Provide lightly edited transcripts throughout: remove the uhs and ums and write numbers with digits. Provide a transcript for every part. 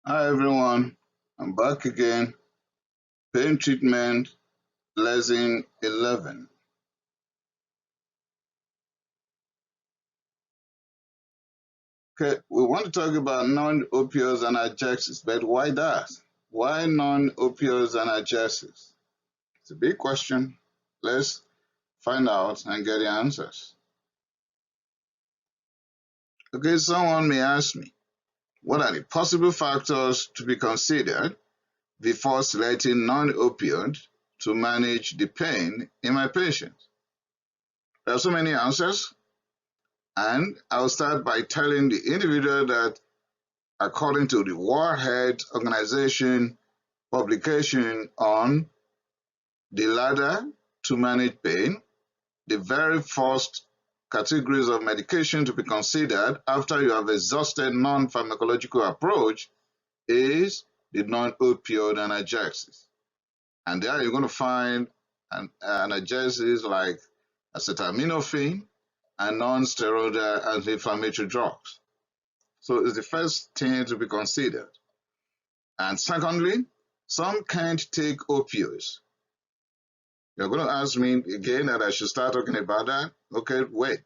Hi everyone, I'm back again. Pain treatment, lesson 11. Okay, we want to talk about non-opioids analgesics, but why that? Why non-opioids analgesics? It's a big question. Let's find out and get the answers. Okay, someone may ask me, what are the possible factors to be considered before selecting non-opioid to manage the pain in my patients? There are so many answers. And I'll start by telling the individual that according to the World Health Organization publication on the ladder to manage pain, the very first categories of medication to be considered after you have exhausted non-pharmacological approach is the non-opioid analgesics. And there you're going to find analgesics like acetaminophen and non-steroidal anti-inflammatory drugs. So it's the first thing to be considered. And secondly, some can't take opioids. You're going to ask me again that I should start talking about that. Okay, wait.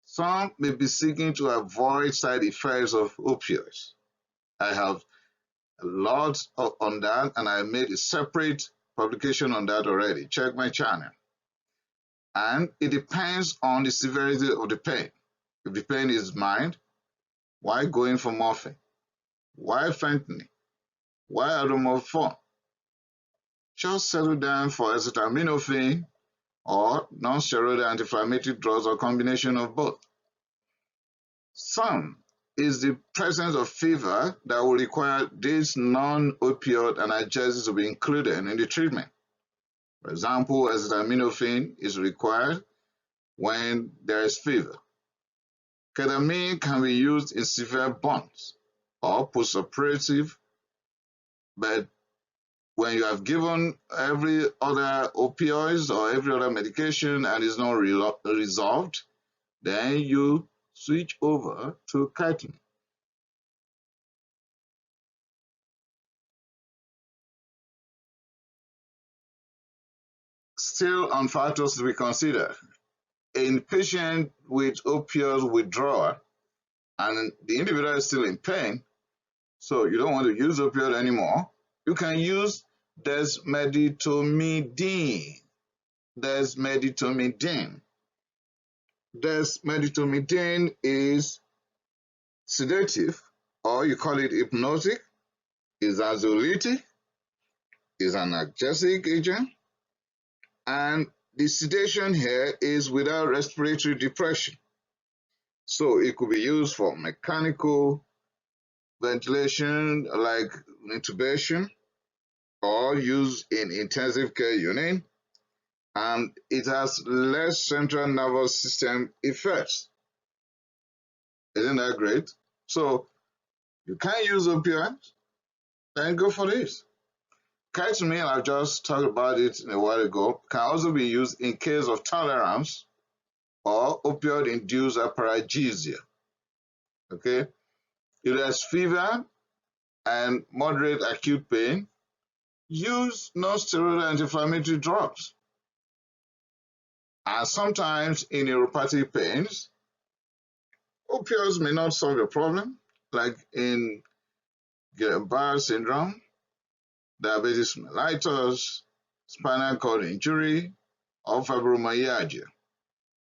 Some may be seeking to avoid side effects of opioids. I have a lot on that, and I made a separate publication on that already. Check my channel. And it depends on the severity of the pain. If the pain is mild, why going for morphine? Why fentanyl? Why adomorphine? Just settle down for acetaminophen or non-steroidal anti-inflammatory drugs or combination of both. Some is the presence of fever that will require these non-opioid analgesics to be included in the treatment. For example, acetaminophen is required when there is fever. Ketamine can be used in severe burns or postoperative, but when you have given every other opioids or every other medication and it's not resolved, then you switch over to ketamine. Still on factors to be considered. In patient with opioid withdrawal and the individual is still in pain, so you don't want to use opioid anymore, you can use DEXMEDETOMIDINE. Desmeditomidine. Desmeditomidine is sedative, or you call it hypnotic, is anxiolytic, is an analgesic agent, and the sedation here is without respiratory depression. So it could be used for mechanical ventilation like intubation or used in intensive care unit, and it has less central nervous system effects. Isn't that great? So you can't use opioids, then go for this. Ketamine, I've just talked about it a while ago, can also be used in case of tolerance or opioid-induced hyperalgesia. Okay, if there's fever and moderate acute pain, use non-steroidal anti-inflammatory drugs. And sometimes in neuropathic pains, opioids may not solve your problem, like in Gaba syndrome, diabetes mellitus, spinal cord injury, or fibromyalgia.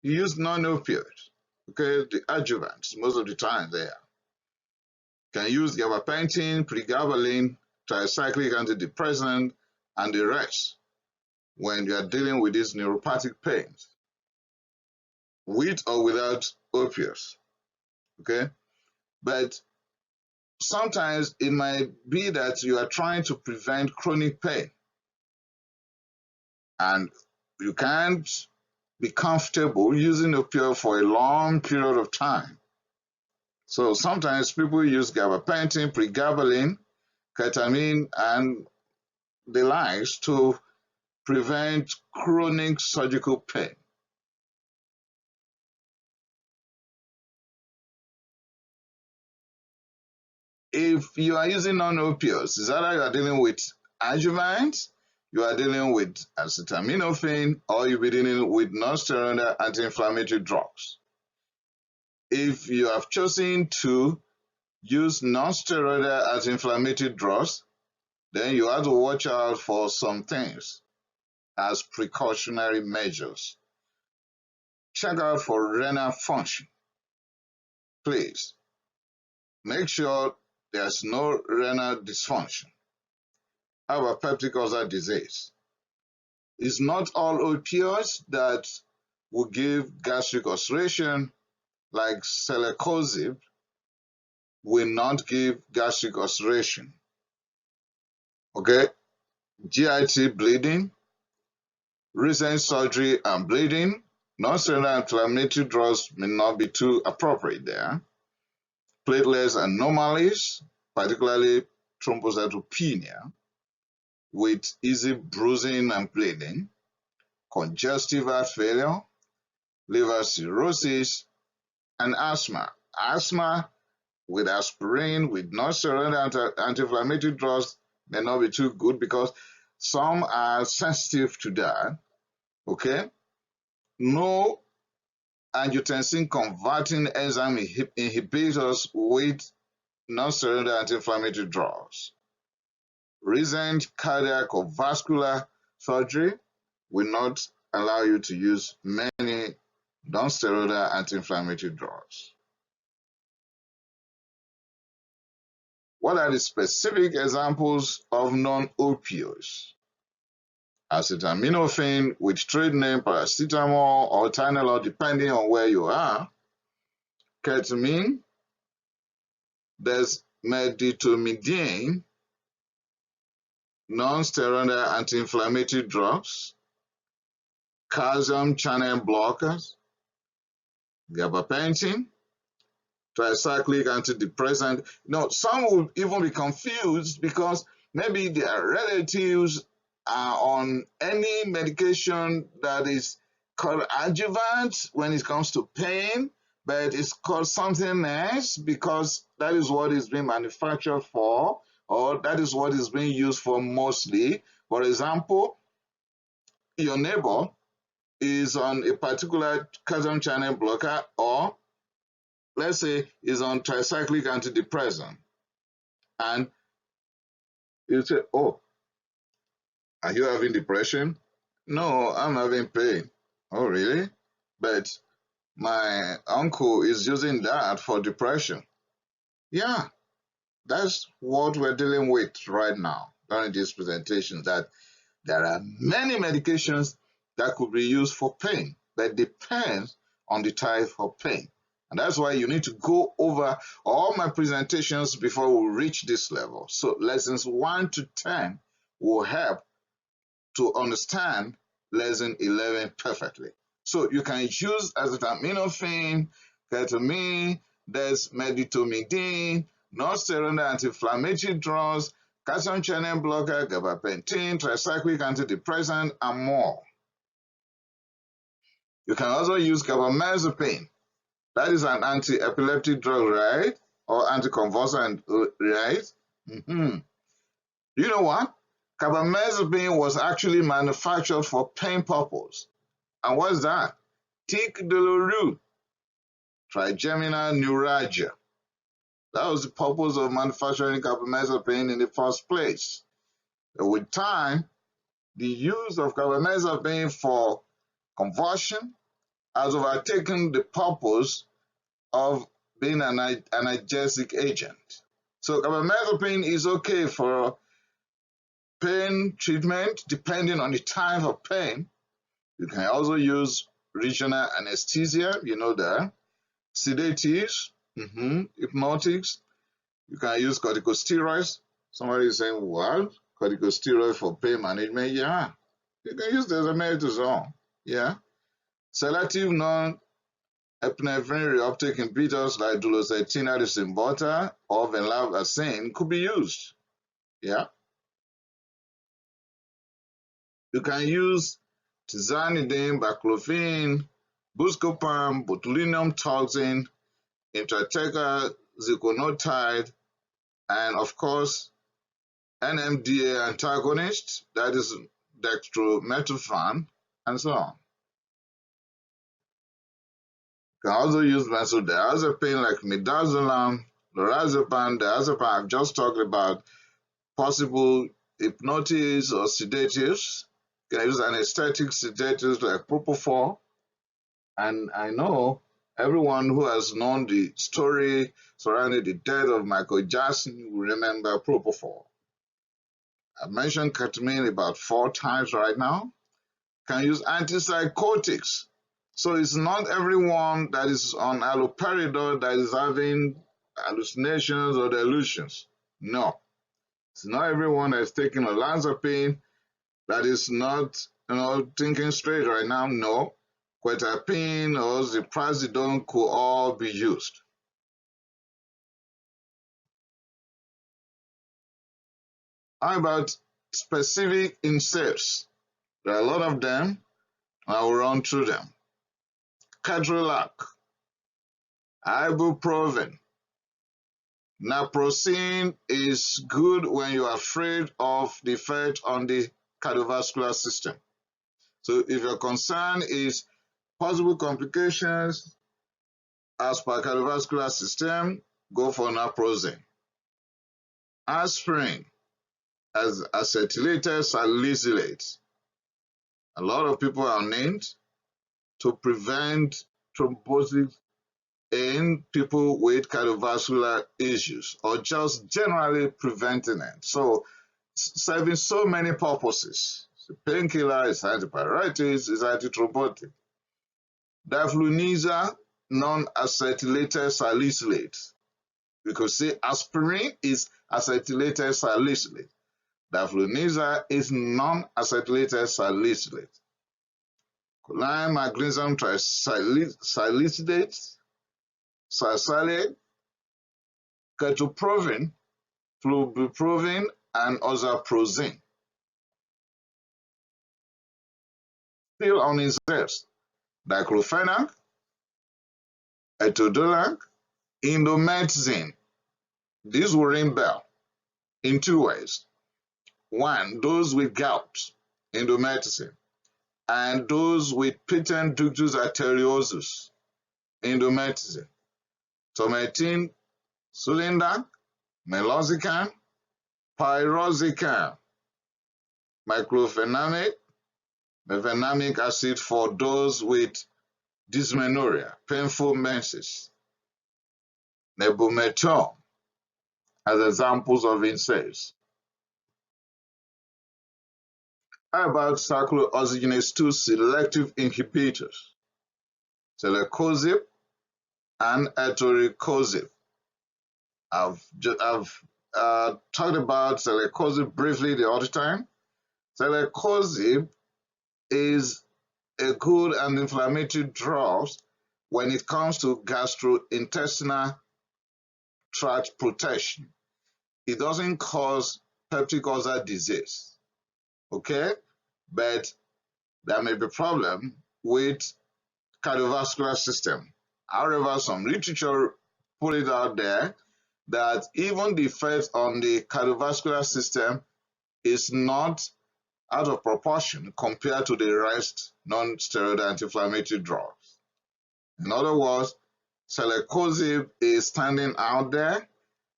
You use non-opioids, okay, the adjuvants, most of the time there. Can use gabapentin, pregabalin, tricyclic antidepressant, and the rest when you are dealing with these neuropathic pains, with or without opioids, okay? But sometimes it might be that you are trying to prevent chronic pain, and you can't be comfortable using opioid for a long period of time. So sometimes people use gabapentin, pregabalin, ketamine, and the likes to prevent chronic surgical pain. If you are using non-opioids, is either you are dealing with adjuvant, you are dealing with acetaminophen, or you'll be dealing with non-steroidal anti-inflammatory drugs. If you have chosen to use non-steroidal anti-inflammatory drugs, then you have to watch out for some things as precautionary measures. Check out for renal function. Please make sure there's no renal dysfunction. How about peptic ulcer disease? It's not all opioids that will give gastric ulceration, like selective will not give gastric ulceration. Okay, GIT bleeding, recent surgery and bleeding, non-steroidal anti-inflammatory drugs may not be too appropriate there. Platelet anomalies, particularly thrombocytopenia, with easy bruising and bleeding, congestive heart failure, liver cirrhosis, and asthma. Asthma with aspirin, with non-steroidal anti-inflammatory drugs may not be too good because some are sensitive to that. Okay, no angiotensin converting enzyme inhibitors with non-steroidal anti-inflammatory drugs. Recent cardiac or vascular surgery will not allow you to use many non-steroidal anti-inflammatory drugs. What are the specific examples of non-opioids? Acetaminophen with trade name paracetamol or Tylenol depending on where you are. Ketamine, DEXMEDETOMIDINE, non-steroidal anti-inflammatory drugs, calcium channel blockers, gabapentin, tricyclic antidepressant. Some will even be confused because maybe their relatives are on any medication that is called adjuvant when it comes to pain, but it's called something else because that is what is being manufactured for, or that is what is being used for mostly. For example, your neighbor is on a particular calcium channel blocker, or let's say is on tricyclic antidepressant, and you say, oh, are you having depression? No, I'm having pain. Oh, really? But my uncle is using that for depression. Yeah, that's what we're dealing with right now during this presentation, that there are many medications that could be used for pain, but it depends on the type of pain. And that's why you need to go over all my presentations before we reach this level. So lessons 1 to 10 will help to understand lesson 11 perfectly. So you can use acetaminophen, ketamine, DEXMEDETOMIDINE, non-steroidal anti-inflammatory drugs, calcium channel blocker, gabapentin, tricyclic antidepressant, and more. You can also use carbamazepine. That is an anti-epileptic drug, right? Or anticonvulsant, right? You know what? Carbamazepine was actually manufactured for pain purpose. And what's that? Tic douloureux, trigeminal neuralgia. That was the purpose of manufacturing carbamazepine in the first place. But with time, the use of carbamazepine for convulsion has overtaken the purpose of being an analgesic agent. So carbamazepine is okay for pain treatment depending on the type of pain. You can also use regional anesthesia, you know that, sedatives, hypnotics. You can use corticosteroids. Somebody is saying, what? Corticosteroid for pain management? Yeah. You can use dexamethasone. Yeah. Selective non-epinephrine reuptake inhibitors like duloxetine, adesinbutter, or venlafaxine could be used. Yeah. You can use tizanidine, baclofen, buscopan, botulinum toxin, intrathecal ziconotide, and of course NMDA antagonist, that is dextromethorphan, and so on. You can also use benzodiazepine like midazolam, lorazepam, diazepam. I've just talked about possible hypnotics or sedatives. You can use anesthetic sedatives like propofol. And I know everyone who has known the story surrounding the death of Michael Jackson will remember propofol. I've mentioned ketamine about 4 times right now. Can use antipsychotics. So it's not everyone that is on haloperidol that is having hallucinations or delusions. No. It's not everyone that is taking olanzapine that is not, thinking straight right now. No. Quetiapine or ziprasidone could all be used. How about specific NSAIDs? There are a lot of them. I will run through them. Ketorolac, ibuprofen. Naproxen is good when you are afraid of the effect on the cardiovascular system. So if your concern is possible complications as per cardiovascular system, go for naproxen. Aspirin as acetylated salicylate. A lot of people are named to prevent thrombosis in people with cardiovascular issues or just generally preventing it. So serving so many purposes. It's a painkiller, it's antipyretic, it's antithrombotic. Diflunisal non-acetylated salicylate. We could say aspirin is acetylated salicylate. Diflunisal is non-acetylated salicylate. Choline magnesium trisalicylate, salicylate, ketoprofen, fluproprovin, and ozaprozine. Still on NSAIDs, diclofenac, etodolac, indomethacin. This will ring bell in 2 ways. One, those with gout, indomethacin, and those with patent ductus arteriosus, indomethacin. Tometin, sulindac, meloxicam, pyroxicam, miclofenamic, mefenamic acid for those with dysmenorrhea, painful menses, nebumetol as examples of NSAIDs. How about cyclooxygenase 2 selective inhibitors, selecozib and etoricozib? I've talked about selecozib briefly the other time. Selecozib is a good anti-inflammatory drug when it comes to gastrointestinal tract protection. It doesn't cause peptic ulcer disease, okay? But there may be problem with cardiovascular system. However, some literature put it out there that even the effect on the cardiovascular system is not out of proportion compared to the rest non-steroidal anti-inflammatory drugs. In other words, selecozib is standing out there,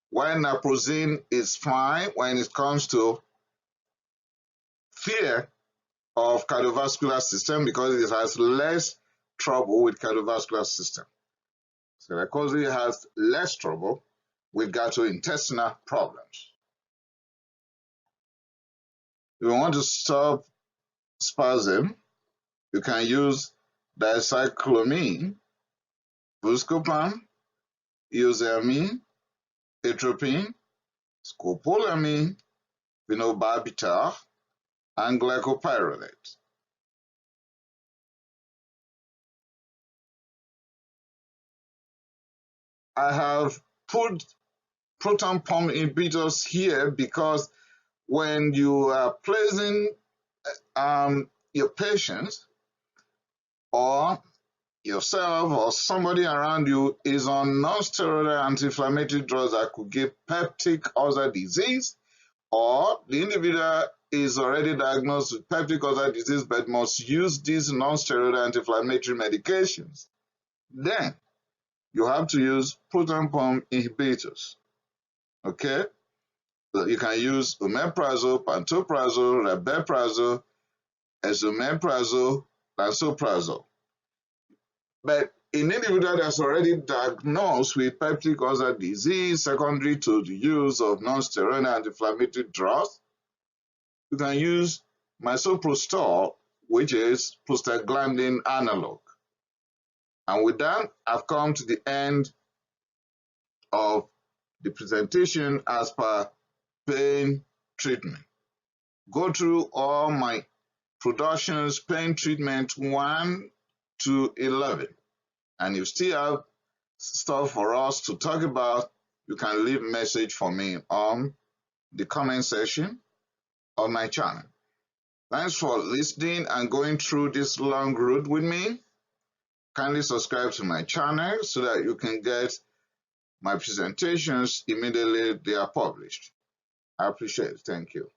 while naproxen is fine when it comes to fear of cardiovascular system because it has less trouble with cardiovascular system. Selecozib has less trouble with gastrointestinal problems. If you want to stop spasm, you can use dicyclomine, buscopan, eosamine, atropine, scopolamine, phenobarbital, and glycopyrrolate. I have put proton pump inhibitors here because when you are placing your patients or yourself or somebody around you is on non-steroidal anti-inflammatory drugs that could give peptic ulcer disease, or the individual is already diagnosed with peptic ulcer disease but must use these non-steroidal anti-inflammatory medications, then you have to use proton pump inhibitors. Okay? So you can use omeprazole, pantoprazole, rabeprazole, esomeprazole, lansoprazole. But in an individual that's already diagnosed with peptic ulcer disease secondary to the use of non-steroidal anti-inflammatory drugs, you can use misoprostol, which is prostaglandin analog. And with that, I've come to the end of the presentation as per pain treatment. Go through all my productions, pain treatment 1 to 11. And if you still have stuff for us to talk about, you can leave a message for me on the comment section of my channel. Thanks for listening and going through this long route with me. Kindly subscribe to my channel so that you can get my presentations immediately they are published. I appreciate it. Thank you.